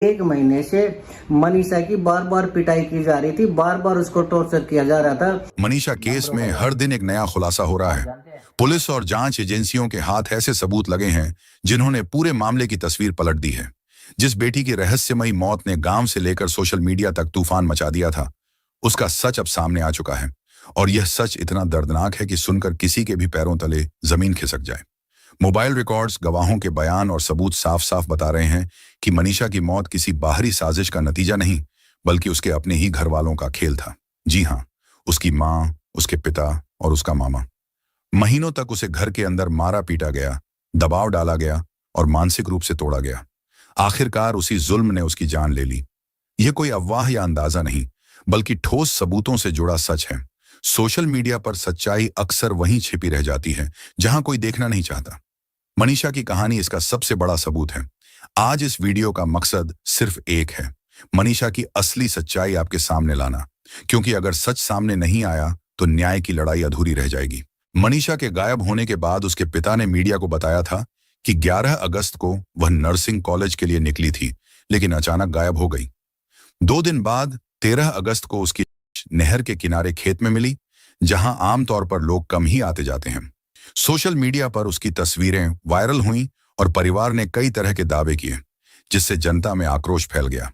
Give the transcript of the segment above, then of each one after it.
एक महीने से मनीषा की बार बार पिटाई की जा रही थी, बार बार उसको टॉर्चर किया जा रहा था। मनीषा केस में हर दिन एक नया खुलासा हो रहा है। पुलिस और जांच एजेंसियों के हाथ ऐसे सबूत लगे हैं जिन्होंने पूरे मामले की तस्वीर पलट दी है। जिस बेटी की रहस्यमयी मौत ने गांव से लेकर सोशल मीडिया तक तूफान मचा दिया था, उसका सच अब सामने आ चुका है। और यह सच इतना दर्दनाक है कि सुनकर किसी के भी पैरों तले जमीन खिसक जाए। मोबाइल रिकॉर्ड्स, गवाहों के बयान और सबूत साफ साफ बता रहे हैं कि मनीषा की मौत किसी बाहरी साजिश का नतीजा नहीं, बल्कि उसके अपने ही घर वालों का खेल था। जी हाँ, उसकी माँ, उसके पिता और उसका मामा। महीनों तक उसे घर के अंदर मारा पीटा गया, दबाव डाला गया और मानसिक रूप से तोड़ा गया। आखिरकार उसी जुल्म ने उसकी जान ले ली। यह कोई अफवाह या अंदाजा नहीं, बल्कि ठोस सबूतों से जुड़ा सच है। सोशल मीडिया पर सच्चाई अक्सर वहीं छिपी रह जाती है जहां कोई देखना नहीं चाहता। मनीषा की कहानी इसका सबसे बड़ा सबूत है। आज इस वीडियो का मकसद सिर्फ एक है, मनीषा की असली सच्चाई आपके सामने लाना। क्योंकि अगर सच सामने नहीं आया तो न्याय की लड़ाई अधूरी रह जाएगी। मनीषा के गायब होने के बाद उसके पिता ने मीडिया को बताया था कि 11 अगस्त को वह नर्सिंग कॉलेज के लिए निकली थी, लेकिन अचानक गायब हो गई। 2 दिन बाद 13 अगस्त को उसकी नहर के किनारे खेत में मिली, जहां आमतौर पर लोग कम ही आते जाते हैं। सोशल मीडिया पर उसकी तस्वीरें वायरल हुईं और परिवार ने कई तरह के दावे किए, जिससे जनता में आक्रोश फैल गया।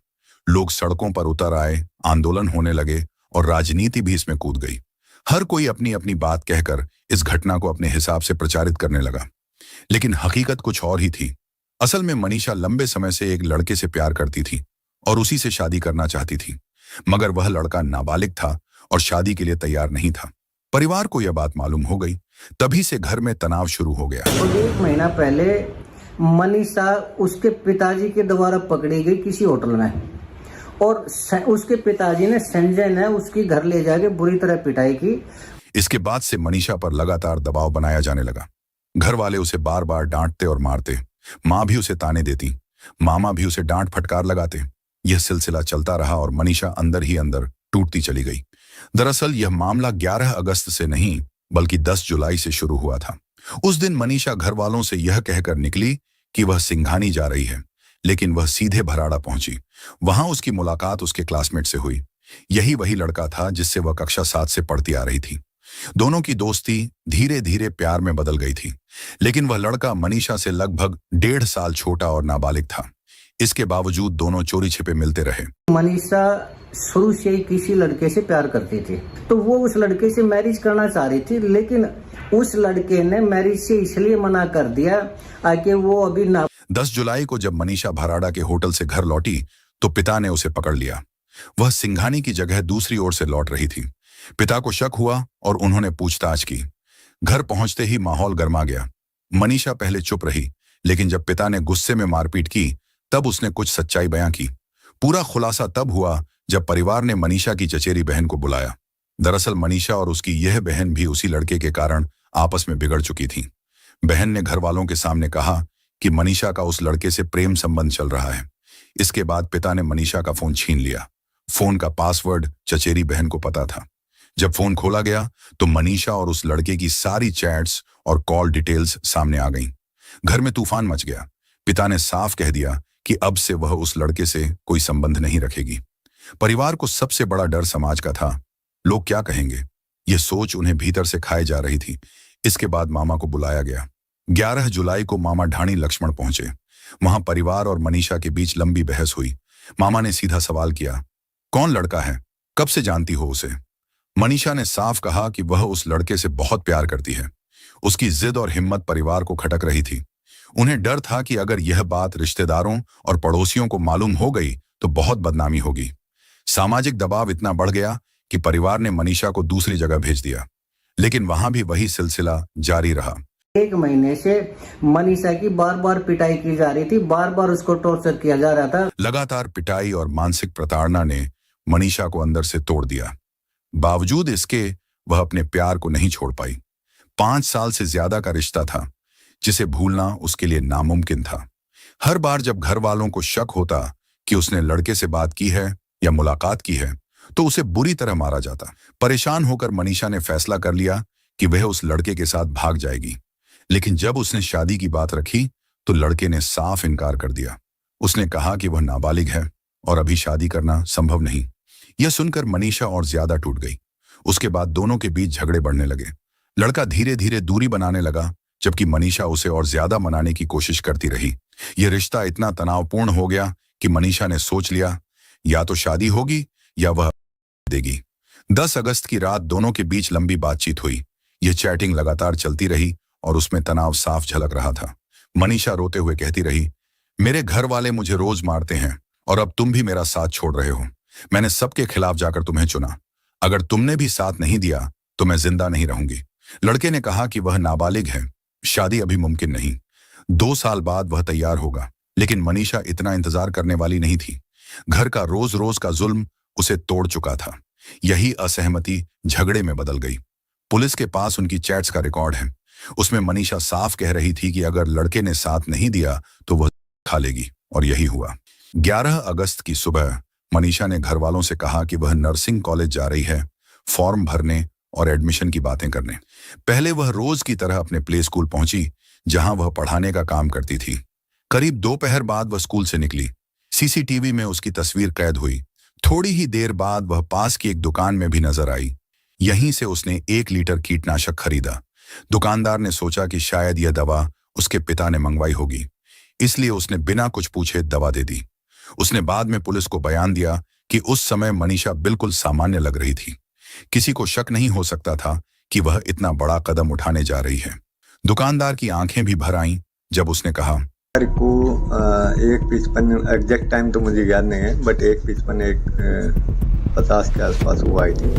लोग सड़कों पर उतर आए, आंदोलन होने लगे और राजनीति भी इसमें कूद गई। हर कोई अपनी अपनी बात कहकर इस घटना को अपने हिसाब से प्रचारित करने लगा। लेकिन हकीकत कुछ और ही थी। असल में मनीषा लंबे समय से एक लड़के से प्यार करती थी और उसी से शादी करना चाहती थी, मगर वह लड़का नाबालिग था और शादी के लिए तैयार नहीं था। परिवार को यह बात मालूम हो गई, तभी से घर में तनाव शुरू हो गया। तो 1 महीना पहले मनीषा उसके पिताजी के द्वारा पकड़ी गई किसी होटल में, और उसके पिताजी ने संजय ने उसकी घर ले जाके बुरी तरह पिटाई की। इसके बाद से मनीषा पर लगातार दबाव बनाया जाने लगा। घर वाले उसे बार बार डांटते और मारते, माँ भी उसे ताने देती, मामा भी उसे डांट फटकार लगाते। यह सिलसिला चलता रहा और मनीषा अंदर ही अंदर टूटती चली गई। दरअसल यह मामला 11 अगस्त से नहीं, बल्कि 10 जुलाई से शुरू हुआ था। उस दिन मनीषा घर वालों से यह कहकर निकली कि वह सिंघानी जा रही है, लेकिन वह सीधे भराड़ा पहुंची। वहां उसकी मुलाकात उसके क्लासमेट से हुई। यही वही लड़का था जिससे वह कक्षा 7 से पढ़ती आ रही थी। दोनों की दोस्ती धीरे धीरे प्यार में बदल गई थी, लेकिन वह लड़का मनीषा से लगभग 1.5 साल छोटा और नाबालिग था। इसके बावजूद दोनों चोरी छिपे मिलते रहे। मनीषा शुरू से ही किसी लड़के से प्यार करती थी, तो वो उस लड़के से मैरिज करना चाह रही थी, लेकिन उस लड़के ने मैरिज से इसलिए मना कर दिया कि वो अभी ना। 10 जुलाई को जब मनीषा भराड़ा के होटल से घर लौटी तो पिता ने उसे पकड़ लिया। वह सिंघानी की जगह दूसरी ओर से लौट रही थी। पिता को शक हुआ और उन्होंने पूछताछ की। घर पहुंचते ही माहौल गर्मा गया। मनीषा पहले चुप रही, लेकिन जब पिता ने गुस्से में मारपीट की तब उसने कुछ सच्चाई बयां की। पूरा खुलासा तब हुआ जब परिवार ने मनीषा की चचेरी बहन को बुलाया। दरअसल मनीषा और उसकी यह बहन भी उसी लड़के के कारण आपस में बिगड़ चुकी थी। बहन ने घर वालों के सामने कहा कि मनीषा का उस लड़के से प्रेम संबंध चल रहा है। इसके बाद पिता ने मनीषा का फोन छीन लिया। फोन का पासवर्ड चचेरी बहन को पता था। जब फोन खोला गया तो मनीषा और उस लड़के की सारी चैट्स और कॉल डिटेल्स सामने आ गईं। घर में तूफान मच गया। पिता ने साफ कह दिया कि अब से वह उस लड़के से कोई संबंध नहीं रखेगी। परिवार को सबसे बड़ा डर समाज का था। लोग क्या कहेंगे, यह सोच उन्हें भीतर से खाए जा रही थी। इसके बाद मामा को बुलाया गया। 11 जुलाई को मामा ढाणी लक्ष्मण पहुंचे। वहां परिवार और मनीषा के बीच लंबी बहस हुई। मामा ने सीधा सवाल किया, कौन लड़का है, कब से जानती हो उसे? मनीषा ने साफ कहा कि वह उस लड़के से बहुत प्यार करती है। उसकी जिद और हिम्मत परिवार को खटक रही थी। उन्हें डर था कि अगर यह बात रिश्तेदारों और पड़ोसियों को मालूम हो गई तो बहुत बदनामी होगी। सामाजिक दबाव इतना बढ़ गया कि परिवार ने मनीषा को दूसरी जगह भेज दिया, लेकिन वहां भी वही सिलसिला जारी रहा। 1 महीने से मनीषा की बार बार पिटाई की जा रही थी, बार बार उसको टॉर्चर किया जा रहा था। लगातार पिटाई और मानसिक प्रताड़ना ने मनीषा को अंदर से तोड़ दिया। बावजूद इसके वह अपने प्यार को नहीं छोड़ पाई। 5 साल से ज्यादा का रिश्ता था, जिसे भूलना उसके लिए नामुमकिन था। हर बार जब घर वालों को शक होता कि उसने लड़के से बात की है या मुलाकात की है, तो उसे बुरी तरह मारा जाता। परेशान होकर मनीषा ने फैसला कर लिया कि वह उस लड़के के साथ भाग जाएगी। लेकिन जब उसने शादी की बात रखी तो लड़के ने साफ इनकार कर दिया। उसने कहा कि वह नाबालिग है और अभी शादी करना संभव नहीं। यह सुनकर मनीषा और ज्यादा टूट गई। उसके बाद दोनों के बीच झगड़े बढ़ने लगे। लड़का धीरे धीरे दूरी बनाने लगा, जबकि मनीषा उसे और ज्यादा मनाने की कोशिश करती रही। यह रिश्ता इतना तनावपूर्ण हो गया कि मनीषा ने सोच लिया, या तो शादी होगी या वह देगी। 10 अगस्त की रात दोनों के बीच लंबी बातचीत हुई। यह चैटिंग लगातार चलती रही और उसमें तनाव साफ झलक रहा था। मनीषा रोते हुए कहती रही, मेरे घर वाले मुझे रोज मारते हैं और अब तुम भी मेरा साथ छोड़ रहे हो। मैंने सबके खिलाफ जाकर तुम्हें चुना। अगर तुमने भी साथ नहीं दिया तो मैं जिंदा नहीं रहूंगी। लड़के ने कहा कि वह नाबालिग है, शादी अभी मुमकिन नहीं। 2 साल बाद वह तैयार होगा। लेकिन मनीषा इतना इंतजार करने वाली नहीं थी। घर का रोज रोज का जुल्म उसे तोड़ चुका था। यही असहमति झगड़े में बदल गई। पुलिस के पास उनकी चैट्स का रिकॉर्ड है। उसमें मनीषा साफ कह रही थी कि अगर लड़के ने साथ नहीं दिया तो वह खा लेगी, और यही हुआ। 11 अगस्त की सुबह मनीषा ने घर वालों से कहा कि वह नर्सिंग कॉलेज जा रही है, फॉर्म भरने और एडमिशन की बातें करने। पहले वह रोज की तरह अपने प्ले स्कूल पहुंची, जहां वह पढ़ाने का काम करती थी। करीब दोपहर बाद वह स्कूल से निकली। सीसीटीवी में उसकी तस्वीर कैद हुई। थोड़ी ही देर बाद वह पास की एक दुकान में भी नजर आई। यहीं से उसने 1 लीटर कीटनाशक खरीदा। दुकानदार ने सोचा कि शायद यह दवा उसके पिता ने मंगवाई होगी, इसलिए उसने बिना कुछ पूछे दवा दे दी। उसने बाद में पुलिस को बयान दिया कि उस समय मनीषा बिल्कुल सामान्य लग रही थी। किसी को शक नहीं हो सकता था कि वह इतना बड़ा कदम उठाने जा रही है। दुकानदार की आंखें भी भर आईं जब उसने कहा, को 1:55 एग्जैक्ट टाइम तो मुझे याद नहीं है, बट 1:50 के आसपास वो आई थी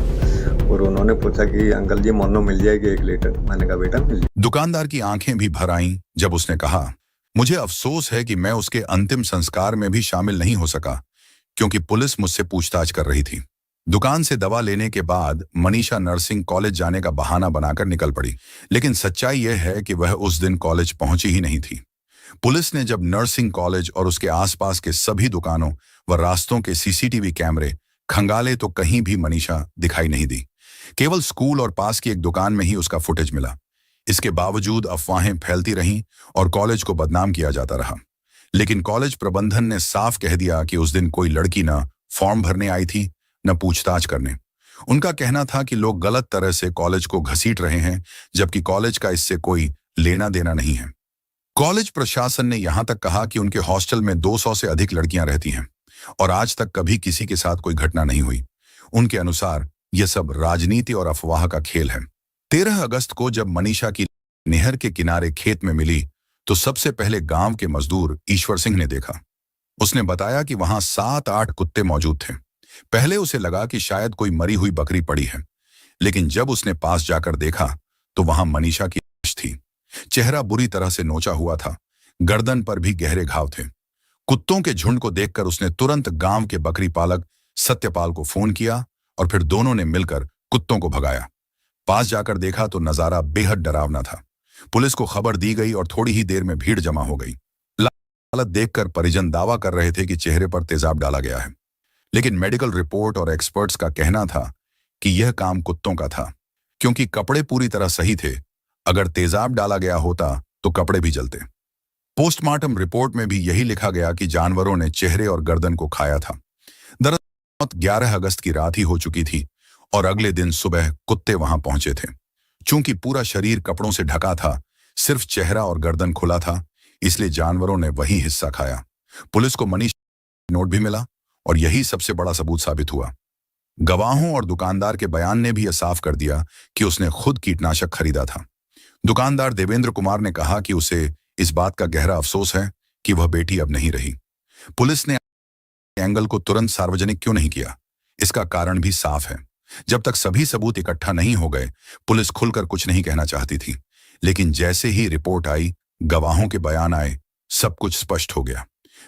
और उन्होंने पूछा कि अंकल जी मोनो मिल जाएगी 1 लीटर। मैंने कहा बेटा मिल जाएगी। दुकानदार की आंखें भी भर आईं जब उसने कहा, मुझे अफसोस है कि मैं उसके अंतिम संस्कार में भी शामिल नहीं हो सका, क्योंकि पुलिस मुझसे पूछताछ कर रही थी। दुकान से दवा लेने के बाद मनीषा नर्सिंग कॉलेज जाने का बहाना बनाकर निकल पड़ी, लेकिन सच्चाई यह है कि वह उस दिन कॉलेज पहुंची ही नहीं थी। पुलिस ने जब नर्सिंग कॉलेज और उसके आसपास के सभी दुकानों व रास्तों के सीसीटीवी कैमरे खंगाले तो कहीं भी मनीषा दिखाई नहीं दी। केवल स्कूल और पास की एक दुकान में ही उसका फुटेज मिला। इसके बावजूद अफवाहें फैलती रहीं और कॉलेज को बदनाम किया जाता रहा। लेकिन कॉलेज प्रबंधन ने साफ कह दिया कि उस दिन कोई लड़की न फॉर्म भरने आई थी न पूछताछ करने। उनका कहना था कि लोग गलत तरह से कॉलेज को घसीट रहे हैं, जबकि कॉलेज का इससे कोई लेना देना नहीं है। कॉलेज प्रशासन ने यहां तक कहा कि उनके हॉस्टल में 200 से अधिक लड़कियां रहती हैं और आज तक कभी किसी के साथ कोई घटना नहीं हुई। उनके अनुसार यह सब राजनीति और अफवाह का खेल है। 13 अगस्त को जब मनीषा की नहर के किनारे खेत में मिली तो सबसे पहले गांव के मजदूर ईश्वर सिंह ने देखा। उसने बताया कि वहां 7-8 कुत्ते मौजूद थे। पहले उसे लगा कि शायद कोई मरी हुई बकरी पड़ी है, लेकिन जब उसने पास जाकर देखा तो वहां मनीषा की लाश थी। चेहरा बुरी तरह से नोचा हुआ था, गर्दन पर भी गहरे घाव थे। कुत्तों के झुंड को देखकर उसने तुरंत गांव के बकरी पालक सत्यपाल को फोन किया और फिर दोनों ने मिलकर कुत्तों को भगाया। पास जाकर देखा तो नजारा बेहद डरावना था। पुलिस को खबर दी गई और थोड़ी ही देर में भीड़ जमा हो गई। हालत देखकर परिजन दावा कर रहे थे कि चेहरे पर तेजाब डाला गया है, लेकिन मेडिकल रिपोर्ट और एक्सपर्ट्स का कहना था कि यह काम कुत्तों का था, क्योंकि कपड़े पूरी तरह सही थे। अगर तेजाब डाला गया होता तो कपड़े भी जलते। पोस्टमार्टम रिपोर्ट में भी यही लिखा गया कि जानवरों ने चेहरे और गर्दन को खाया था। दरअसल मौत 11 अगस्त की रात ही हो चुकी थी और अगले दिन सुबह कुत्ते वहां पहुंचे थे। चूंकि पूरा शरीर कपड़ों से ढका था, सिर्फ चेहरा और गर्दन खुला था, इसलिए जानवरों ने वही हिस्सा खाया। पुलिस को मनीषा नोट भी मिला और यही सबसे बड़ा सबूत साबित हुआ। गवाहों और दुकानदार के बयान ने भी यह साफ कर दिया कि उसने खुद कीटनाशक खरीदा था। दुकानदार देवेंद्र कुमार ने कहा कि उसे इस बात का गहरा अफसोस है कि वह बेटी अब नहीं रही। पुलिस ने एंगल को तुरंत सार्वजनिक क्यों नहीं किया, इसका कारण भी साफ है। जब तक सभी सबूत इकट्ठा नहीं हो गए, पुलिस खुलकर कुछ नहीं कहना चाहती थी। लेकिन जैसे ही रिपोर्ट आई, गवाहों के बयान आए, सब कुछ स्पष्ट हो गया।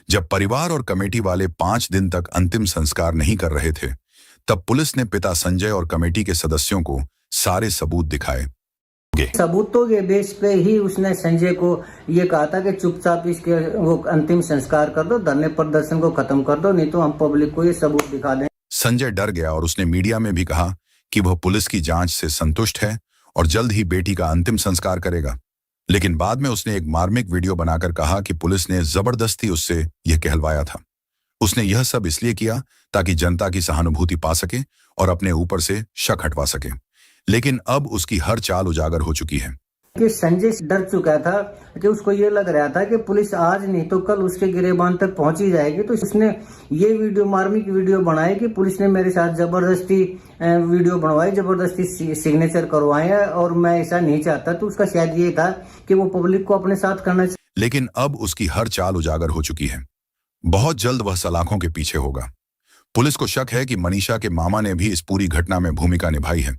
जब परिवार और कमेटी वाले 5 दिन तक अंतिम संस्कार नहीं कर रहे थे, तब पुलिस ने पिता संजय और कमेटी के सदस्यों को सारे सबूत दिखाए। सबूतों के बेस पे ही उसने संजय को ये कहा था कि चुपचाप इसके वो अंतिम संस्कार कर दो, धरने प्रदर्शन को खत्म कर दो, नहीं तो हम पब्लिक को ये सबूत दिखा दें। संजय डर गया और उसने मीडिया में भी कहा कि वह पुलिस की जांच से संतुष्ट है और जल्द ही बेटी का अंतिम संस्कार करेगा। लेकिन बाद में उसने एक मार्मिक वीडियो बनाकर कहा कि पुलिस ने जबरदस्ती उससे यह कहलवाया था। उसने यह सब इसलिए किया ताकि जनता की सहानुभूति पा सके और अपने ऊपर से शक हटवा सके। लेकिन अब उसकी हर चाल उजागर हो चुकी है कि संजय डर चुका था कि उसको ये लग रहा था कि पुलिस आज नहीं तो कल उसके गिरेबान तक पहुंच ही जाएगी। तो उसने ये वीडियो मार्मिक वीडियो बनाई कि पुलिस ने मेरे साथ जबरदस्ती वीडियो बनवाई, जबरदस्ती सिग्नेचर करवाए और मैं ऐसा नहीं चाहता। तो उसका शायद ये था कि वो पब्लिक को अपने साथ करना। लेकिन अब उसकी हर चाल उजागर हो चुकी है। बहुत जल्द वह सलाखों के पीछे होगा। पुलिस को शक है कि मनीषा के मामा ने भी इस पूरी घटना में भूमिका निभाई है,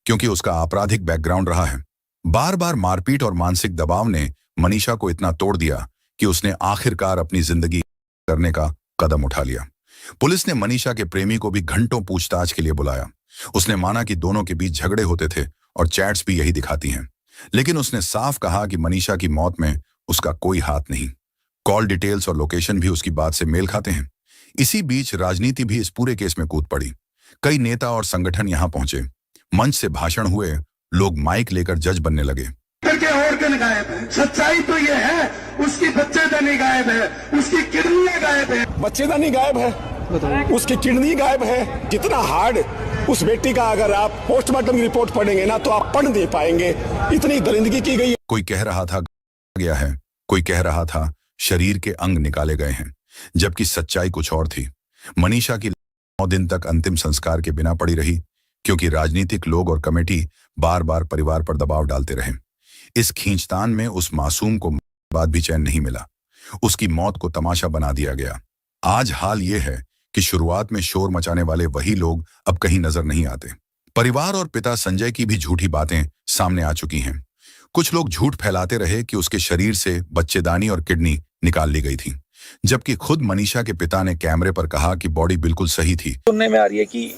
क्योंकि उसका आपराधिक बैकग्राउंड रहा है। बार बार मारपीट और मानसिक दबाव ने मनीषा को इतना तोड़ दिया कि उसने आखिरकार अपनी जिंदगी करने का कदम उठा लिया। पुलिस ने मनीषा के प्रेमी को भी घंटों पूछताछ के लिए बुलाया। उसने माना कि दोनों के बीच झगड़े होते थे और चैट्स भी यही दिखाती हैं। लेकिन उसने साफ कहा कि मनीषा की मौत में उसका कोई हाथ नहीं। कॉल डिटेल्स और लोकेशन भी उसकी बात से मेल खाते हैं। इसी बीच राजनीति भी इस पूरे केस में कूद पड़ी। कई नेता और संगठन यहां पहुंचे। मंच से भाषण हुए, लोग माइक लेकर जज बनने लगे। करके ऑर्गन गायब है। सच्चाई तो ये है उसकी बच्चेदानी गायब है, उसकी किडनी गायब है। बच्चेदानी गायब है, उसकी किडनी गायब है। जितना हार्ड उस बेटी का अगर आप पोस्टमार्टम की रिपोर्ट पढ़ेंगे ना तो आप पढ़ नहीं पाएंगे, इतनी दरिंदगी की गई है। कोई कह रहा था गया है, कोई कह रहा था शरीर के अंग निकाले गए हैं, जबकि सच्चाई कुछ और थी। मनीषा की 9 दिन तक अंतिम संस्कार के बिना पड़ी रही, क्योंकि राजनीतिक लोग और कमेटी बार बार परिवार पर दबाव डालते रहे। इस खींचतान में उस मासूम को बाद भी चैन नहीं मिला। उसकी मौत को तमाशा बना दिया गया। आज हाल यह है कि शुरुआत में शोर मचाने वाले वही लोग अब कहीं नजर नहीं आते। परिवार और पिता संजय की भी झूठी बातें सामने आ चुकी हैं। कुछ लोग झूठ फैलाते रहे कि उसके शरीर से बच्चेदानी और किडनी निकाल ली गई थी, जबकि खुद मनीषा के पिता ने कैमरे पर कहा कि बॉडी बिल्कुल सही थी। सुनने में आ रही है कि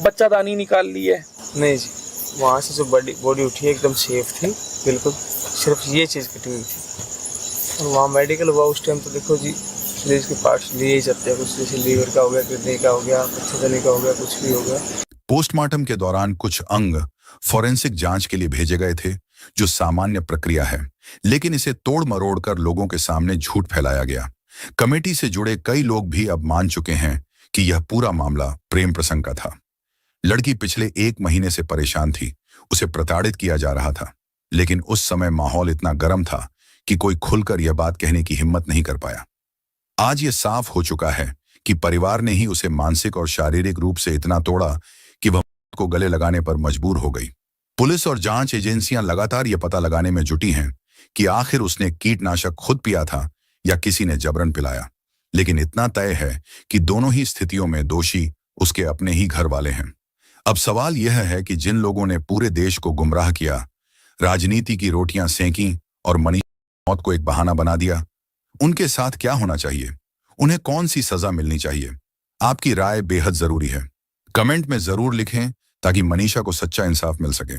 बच्चादानी निकाल ली है। नहीं जी, वहाँ से जो बॉडी उठी है एकदम सेफ थी, बिल्कुल सिर्फ ये चीज़ कटी हुई थी। और वहाँ मेडिकल हुआ उस टाइम तो देखो जी, शरीर के पार्ट्स लिए ही जाते हैं, कुछ जैसे लीवर का हो गया, किडनी का हो गया, बच्चेदानी का हो गया, कुछ भी हो गया। पोस्टमार्टम के दौरान कुछ अंग फॉरेंसिक जांच के लिए भेजे गए थे, जो सामान्य प्रक्रिया है, लेकिन इसे तोड़ मरोड़ कर लोगों के सामने झूठ फैलाया गया। कमेटी से जुड़े कई लोग भी अब मान चुके हैं कि यह पूरा मामला प्रेम प्रसंग का था। लड़की पिछले 1 महीने से परेशान थी, उसे प्रताड़ित किया जा रहा था, लेकिन उस समय माहौल इतना गर्म था कि कोई खुलकर यह बात कहने की हिम्मत नहीं कर पाया। आज यह साफ हो चुका है कि परिवार ने ही उसे मानसिक और शारीरिक रूप से इतना तोड़ा कि वह को गले लगाने पर मजबूर हो गई। पुलिस और जांच एजेंसियां लगातार यह पता लगाने में जुटी हैं कि आखिर उसने कीटनाशक खुद पिया था या किसी ने जबरन पिलाया। लेकिन इतना तय है कि दोनों ही स्थितियों में दोषी उसके अपने ही घर वाले हैं। अब सवाल यह है कि जिन लोगों ने पूरे देश को गुमराह किया, राजनीति की रोटियां सेंकी और मनीषा मौत को एक बहाना बना दिया, उनके साथ क्या होना चाहिए? उन्हें कौन सी सजा मिलनी चाहिए? आपकी राय बेहद जरूरी है। कमेंट में जरूर लिखें ताकि मनीषा को सच्चा इंसाफ मिल सके।